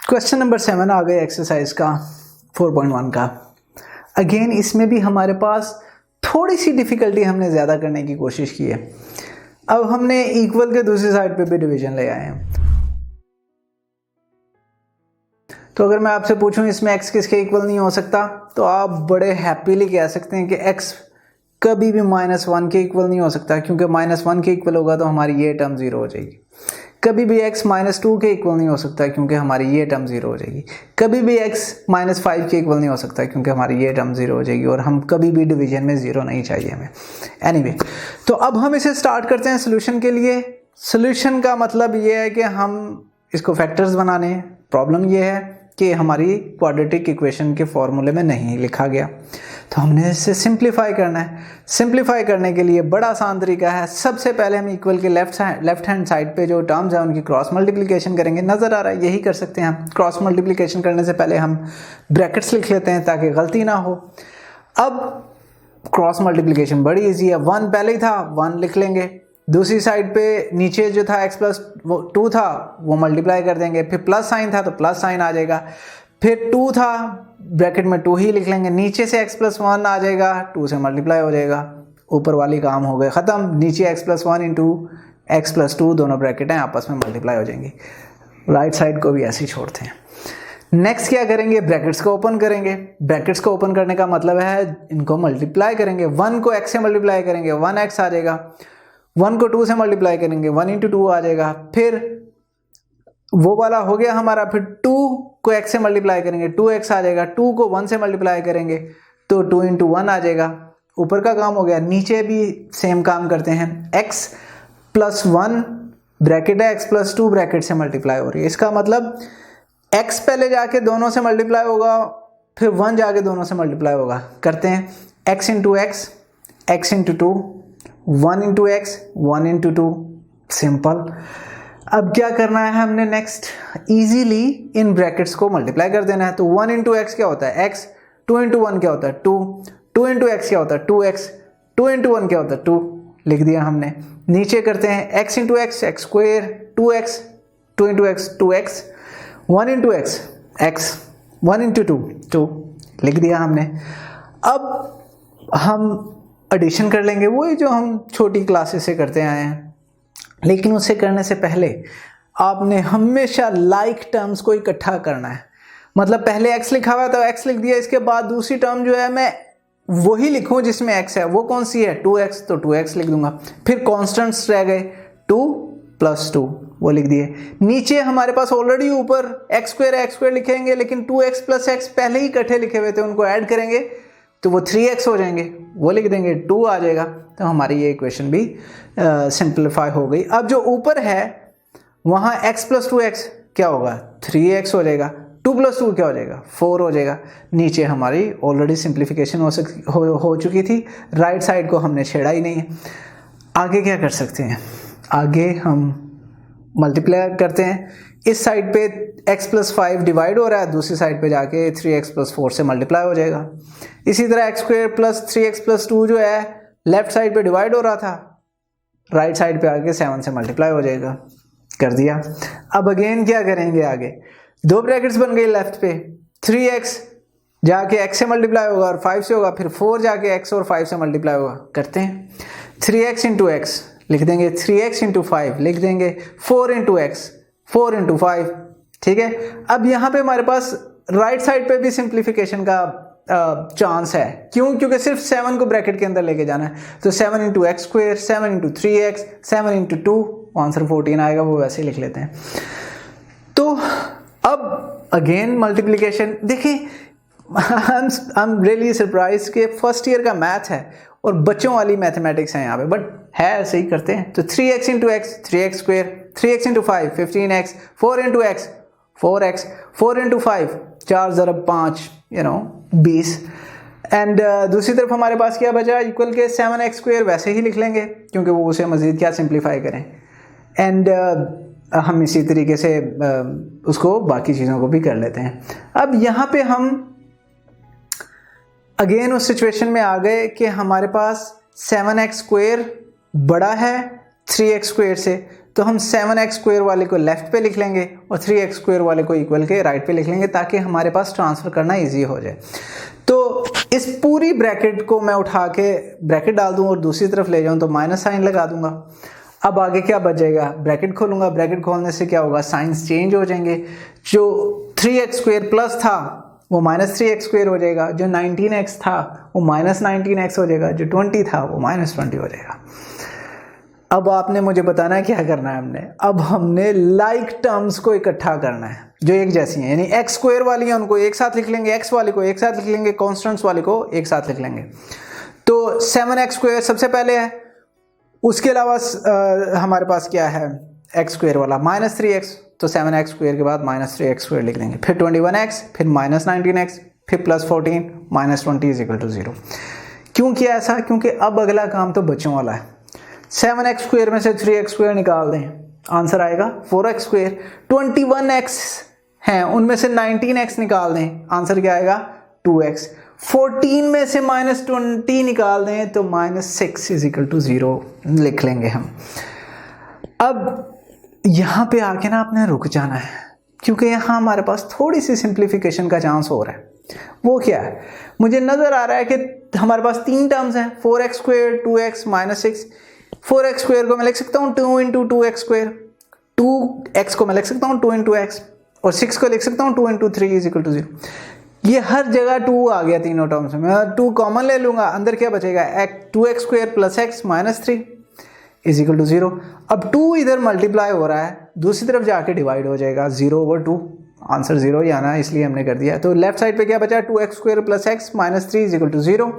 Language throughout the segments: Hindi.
क्वेश्चन नंबर 7 आ गया एक्सरसाइज का 4.1 का। अगेन इसमें भी हमारे पास थोड़ी सी डिफिकल्टी हमने ज़्यादा करने की कोशिश की है। अब हमने इक्वल के दूसरी साइड पे भी डिवीजन ले आए हैं। तो अगर मैं आपसे पूछूं इसमें x किसके इक्वल नहीं हो सकता, तो आप बड़े हैप्पीली कह सकते हैं कि x कभी भी -1 के इक्वल नहीं हो सकता, क्योंकि -1 के इक्वल होगा तो हमारी ये टर्म 0 हो जाएगी। कभी भी x -2 के इक्वल नहीं हो सकता, क्योंकि हमारी ये टर्म 0 हो जाएगी। कभी भी x -5 के इक्वल नहीं हो सकता, क्योंकि हमारी ये टर्म 0 हो जाएगी। और हम कभी भी डिवीजन में 0 नहीं चाहिए हमें। एनीवे, तो अब हम इसे स्टार्ट करते हैं सोल्यूशन के लिए। सोल्यूशन का मतलब ये है कि हम इसको फैक्टर्स बनाने हैं। प्रॉब्लम ये है कि हमारी क्वाड्रेटिक इक्वेशन के फॉर्मूले में नहीं लिखा गया, तो हमने इसे सिंप्लीफाई करना है। सिंप्लीफाई करने के लिए बड़ा आसान तरीका है। सबसे पहले हम इक्वल के लेफ्ट हैंड साइड पे जो टर्म्स हैं उनकी क्रॉस मल्टीप्लिकेशन करेंगे। नज़र आ रहा है, यही कर सकते हैं हम। क्रॉस मल्टीप्लिकेशन करने से पहले हम ब्रैकेट्स लिख लेते हैं ताकि गलती ना हो। अब क्रॉस मल्टीप्लिकेशन बड़ी ईजी है। 1 पहले ही था, 1 लिख लेंगे। दूसरी साइड पे नीचे जो था x+2 था वो मल्टीप्लाई कर देंगे। फिर प्लस साइन था तो प्लस साइन आ जाएगा। फिर 2 था, ब्रैकेट में 2 ही लिख लेंगे। नीचे से x+1 आ जाएगा, 2 से मल्टीप्लाई हो जाएगा। ऊपर वाली काम हो गए ख़त्म। नीचे x+1 इंटू x+2 दोनों ब्रैकेट हैं, आपस में मल्टीप्लाई हो जाएंगी। राइट साइड को भी ऐसे ही छोड़ते हैं। नेक्स्ट क्या करेंगे, ब्रैकेट्स को ओपन करेंगे। ब्रैकेट्स को ओपन करने का मतलब है इनको मल्टीप्लाई करेंगे। 1 को x से मल्टीप्लाई करेंगे, 1x आ जाएगा। 1 को 2 से मल्टीप्लाई करेंगे, 1 इंटू 2 आ जाएगा। फिर वो वाला हो गया हमारा। फिर 2 को x से मल्टीप्लाई करेंगे, 2x आ जाएगा। 2 को 1 से मल्टीप्लाई करेंगे तो 2 इंटू 1 आ जाएगा। ऊपर का काम हो गया। नीचे भी सेम काम करते हैं। x+1 ब्रैकेट है, x+2 ब्रैकेट से मल्टीप्लाई हो रही है। इसका मतलब x पहले जाके दोनों से मल्टीप्लाई होगा, फिर 1 जाके दोनों से मल्टीप्लाई होगा। करते हैं x into x, x into 2, 1 into x, 1 into 2। Simple. अब क्या करना है हमने नेक्स्ट, इजीली इन ब्रैकेट्स को मल्टीप्लाई कर देना है। तो 1 इंटू एक्स क्या होता है x, 2 इंटू 1 क्या होता है 2, 2 इंटू एक्स क्या होता है 2x, 2 इंटू 1 क्या होता है 2, लिख दिया हमने। नीचे करते हैं x into x, x square, 2x, 2 into x 2x, 1 into x x, 1 into 2 2, लिख दिया हमने। अब हम एडिशन कर लेंगे, वही जो हम छोटी क्लासेस से करते आए हैं। लेकिन उसे करने से पहले आपने हमेशा लाइक टर्म्स को इकट्ठा करना है। मतलब पहले x लिखा हुआ है तो x लिख दिया, इसके बाद दूसरी टर्म जो है मैं वही लिखूं जिसमें x है। वो कौन सी है 2x, तो 2x लिख दूंगा। फिर कॉन्स्टेंट्स रह गए 2 + 2, वो लिख दिए। नीचे हमारे पास ऑलरेडी ऊपर x² लिखेंगे, लेकिन 2x + x पहले ही इकट्ठे लिखे हुए थे, उनको ऐड करेंगे तो वो 3x हो जाएंगे, वो लिख देंगे, 2 आ जाएगा। तो हमारी ये इक्वेशन भी सिंप्लीफाई हो गई। अब जो ऊपर है वहाँ x+2x क्या होगा 3x हो जाएगा, 2 + 2 क्या हो जाएगा 4 हो जाएगा। नीचे हमारी ऑलरेडी सिंप्लीफिकेशन हो चुकी थी। राइट साइड को हमने छेड़ा ही नहीं है। आगे क्या कर सकते हैं, आगे हम मल्टीप्लाई करते हैं। इस साइड पे x+5 डिवाइड हो रहा है, दूसरी साइड पे जाके 3x + 4 से मल्टीप्लाई हो जाएगा। इसी तरह x² + 3x + 2 जो है लेफ्ट साइड पे डिवाइड हो रहा था, राइट साइड पे आके 7 से मल्टीप्लाई हो जाएगा। कर दिया। अब अगेन क्या करेंगे, आगे 2 ब्रैकेट्स बन गई लेफ्ट पे। 3x जाके x से मल्टीप्लाई होगा और 5 से होगा, फिर 4 जाके x और 5 से मल्टीप्लाई होगा। करते हैं 3x इंटू x लिख देंगे, 3x इंटू 5 लिख देंगे, 4 इंटू x, 4 इंटू 5। ठीक है। अब यहाँ पे हमारे पास राइट साइड पे भी सिंप्लीफिकेशन का चांस है। क्यों? क्योंकि सिर्फ 7 को ब्रैकेट के अंदर लेके जाना है। तो 7 into x², 7 into 3x, 7 into 2, answer 14 आएगा, वो वैसे ही लिख लेते हैं। तो अब अगेन मल्टीप्लिकेशन देखिए, आई एम रियली सरप्राइज कि फर्स्ट ईयर का मैथ है और बच्चों वाली मैथमेटिक्स है यहाँ पे, बट है ऐसे ही करते हैं। तो 3x into x 3x², 3x into 5 15x, 4 into x 4x, 4 into 5 4 × 5 20। And दूसरी तरफ हमारे पास क्या बचा, इक्वल के 7x² वैसे ही लिख लेंगे, क्योंकि वो उसे मज़ीद क्या सिंप्लीफाई करें। एंड हम इसी तरीके से उसको बाकी चीज़ों को भी कर लेते हैं। अब यहाँ पे हम अगेन उस सिचुएशन में आ गए कि हमारे पास 7x² बड़ा है 3x² से, तो हम 7x स्क्वायर वाले को लेफ्ट पे लिख लेंगे और 3x स्क्वायर वाले को इक्वल के राइट पे लिख लेंगे ताकि हमारे पास ट्रांसफ़र करना ईजी हो जाए। तो इस पूरी ब्रैकेट को मैं उठा के ब्रैकेट डाल दूँ और दूसरी तरफ ले जाऊँ तो माइनस साइन लगा दूंगा। अब आगे क्या बच जाएगा, ब्रैकेट खोलूँगा, ब्रैकेट खोलने से क्या होगा, साइंस चेंज हो जाएंगे। जो 3x स्क्वायर प्लस था वो माइनस 3x स्क्वायर हो जाएगा, जो 19x था वो माइनस 19x हो जाएगा, जो 20 था वो माइनस 20 हो जाएगा। अब आपने मुझे बताना है क्या करना है अब हमने लाइक टर्म्स को इकट्ठा करना है जो एक जैसी हैं, यानी x स्क्वायर वाली हैं उनको एक साथ लिख लेंगे, x वाले को एक साथ लिख लेंगे, कॉन्स्टेंट्स वाले को एक साथ लिख लेंगे। तो 7x स्क्वायर सबसे पहले है, उसके अलावा हमारे पास क्या है x स्क्वायर वाला माइनस 3x, तो 7x स्क्वायर के बाद माइनस 3x स्क्वायर लिख देंगे, फिर 21x, फिर माइनस 19x, फिर plus 14 minus 20 is equal to 0। क्यों किया ऐसा, क्योंकि अब अगला काम तो बच्चों वाला है। 7x स्क्वायर में से 3x स्क्वायर निकाल दें, आंसर आएगा 4x स्क्वायर। 21x हैं उनमें से 19x निकाल दें, आंसर क्या आएगा 2x। 14 में से माइनस 20 निकाल दें तो माइनस 6 इज इक्वल टू 0 लिख लेंगे हम। अब यहाँ पे आके ना आपने रुक जाना है क्योंकि यहाँ हमारे पास थोड़ी सी सिंप्लीफिकेशन का चांस हो रहा है। वो क्या है, मुझे नज़र आ रहा है कि हमारे पास 3 टर्म्स हैं, 4x square, 2x minus 6। 4x square को मैं लिख सकता हूँ 2 इंटू 2x स्क्वायर, 2x को मैं लिख सकता हूँ 2 इंटू x, और 6 को लिख सकता हूँ 2 इंटू 3 इज इक्वल टू 0। ये हर जगह 2 आ गया तीनों टर्म्स में, मैं 2 कॉमन ले लूँगा, अंदर क्या बचेगा 2x square plus x minus 3 is equal to 0। अब 2 इधर मल्टीप्लाई हो रहा है, दूसरी तरफ जाके डिवाइड हो जाएगा 0/2, आंसर 0 ही आना है इसलिए हमने कर दिया। तो लेफ्ट साइड पे क्या बचा 2x square plus x minus 3 is equal to 0।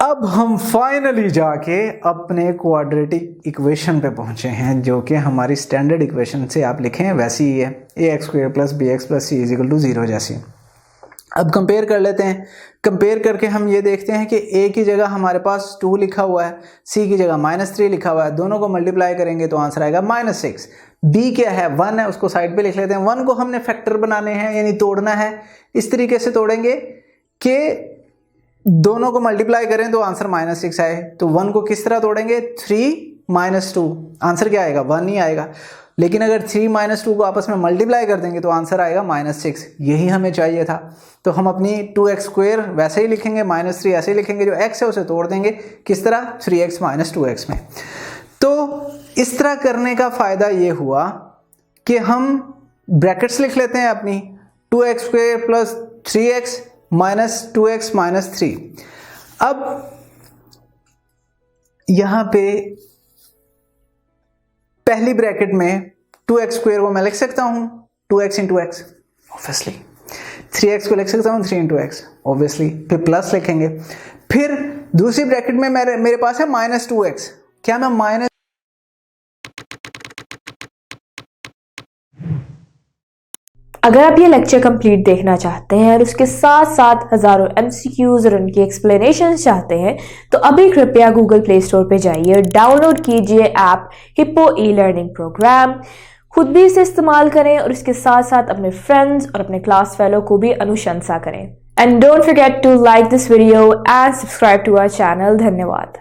अब हम फाइनली जाके अपने क्वाड्रेटिक इक्वेशन पे पहुंचे हैं जो कि हमारी स्टैंडर्ड इक्वेशन से आप लिखें वैसी ही है, ax square plus bx plus c is equal to 0 जैसी। अब कंपेयर कर लेते हैं, कंपेयर करके हम ये देखते हैं कि a की जगह हमारे पास 2 लिखा हुआ है, c की जगह माइनस 3 लिखा हुआ है, दोनों को मल्टीप्लाई करेंगे तो आंसर आएगा माइनस 6। b क्या है 1 है, उसको साइड पे लिख लेते हैं। 1 को हमने फैक्टर बनाने हैं यानी तोड़ना है, इस तरीके से तोड़ेंगे कि दोनों को मल्टीप्लाई करें तो आंसर माइनस 6 आए। तो 1 को किस तरह तोड़ेंगे 3 माइनस 2, आंसर क्या आएगा 1 ही आएगा। लेकिन अगर 3 माइनस 2 को आपस में मल्टीप्लाई कर देंगे तो आंसर आएगा माइनस 6, यही हमें चाहिए था। तो हम अपनी 2x स्क्वायर वैसे ही लिखेंगे, माइनस 3 ऐसे ही लिखेंगे, जो x है उसे तोड़ देंगे किस तरह 3x माइनस 2x में। तो इस तरह करने का फ़ायदा ये हुआ कि हम ब्रैकेट्स लिख लेते हैं अपनी 2x square plus 3x minus 2x minus 3। अब यहां पे पहली ब्रैकेट में 2x स्क्वायर को मैं लिख सकता हूं 2x into x obviously, 3x को लिख सकता हूं 3 इंटू x ऑब्वियसली, फिर प्लस लिखेंगे। फिर दूसरी ब्रैकेट में मेरे पास है माइनस 2x, क्या मैं माइनस अगर आप ये लेक्चर कंप्लीट देखना चाहते हैं और उसके साथ साथ हजारों MCQs और उनकी एक्सप्लेनेशंस चाहते हैं तो अभी कृपया गूगल प्ले स्टोर पे जाइए और डाउनलोड कीजिए ऐप हिप्पो ई-लर्निंग प्रोग्राम। खुद भी इसे इस्तेमाल करें और इसके साथ साथ अपने फ्रेंड्स और अपने क्लास फेलो को भी अनुशंसा करें। And don't forget to like this video and subscribe to our channel. धन्यवाद।